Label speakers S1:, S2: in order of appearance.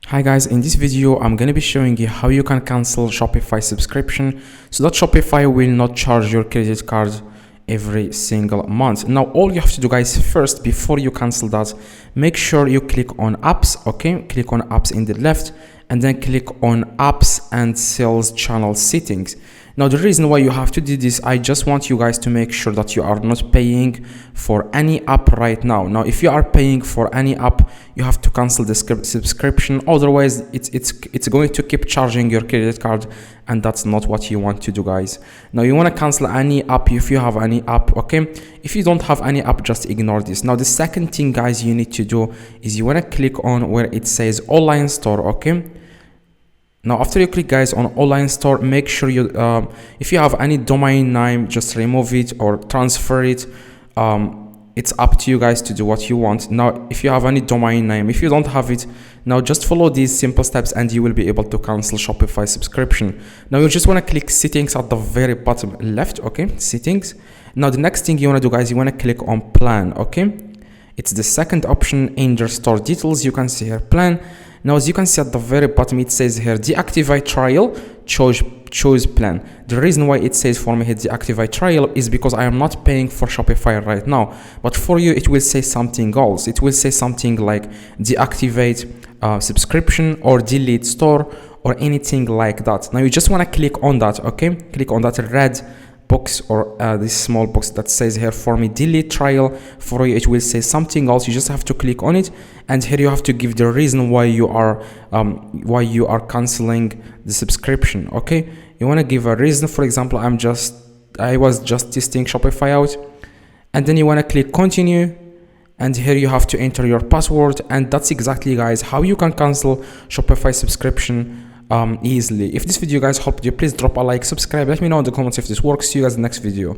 S1: Hi guys, in this video I'm going to be showing you how you can cancel Shopify subscription so that Shopify will not charge your credit card every single month. Now all you have to do guys, first before you cancel that, make sure you click on apps. Okay, click on apps in the left and then click on apps and sales channel settings. Now the reason why you have to do this, I just want you guys to make sure that you are not paying for any app right now. Now if you are paying for any app, you have to cancel the subscription, otherwise it's going to keep charging your credit card, and that's not what you want to do guys. Now you want to cancel any app if you have any app. Okay, if you don't have any app, just ignore this. Now the second thing guys you need to do is you want to click on where it says online store. Okay, now after you click guys on online store, make sure you if you have any domain name, just remove it or transfer it. It's up to you guys to do what you want. Now if you have any domain name, if you don't have it, now just follow these simple steps and you will be able to cancel Shopify subscription. Now you just want to click settings at the very bottom left. Okay, settings. Now the next thing you want to do guys, you want to click on plan. Okay, it's the second option in your store details. You can see here plan. Now as you can see at the very bottom, it says here deactivate trial, choose plan. The reason why it says for me here deactivate trial is because I am not paying for Shopify right now, but for you it will say something else. It will say something like deactivate subscription or delete store or anything like that. Now you just want to click on that. Okay, click on that red box or this small box that says here for me delete trial. For you it will say something else. You just have to click on it, and here you have to give the reason why you are canceling the subscription. Okay, you want to give a reason. For example, I was just testing Shopify out, and then you want to click continue, and here you have to enter your password. And that's exactly guys how you can cancel Shopify subscription easily. If this video guys helped you, please drop a like, subscribe, let me know in the comments if this works. See you guys in the next video.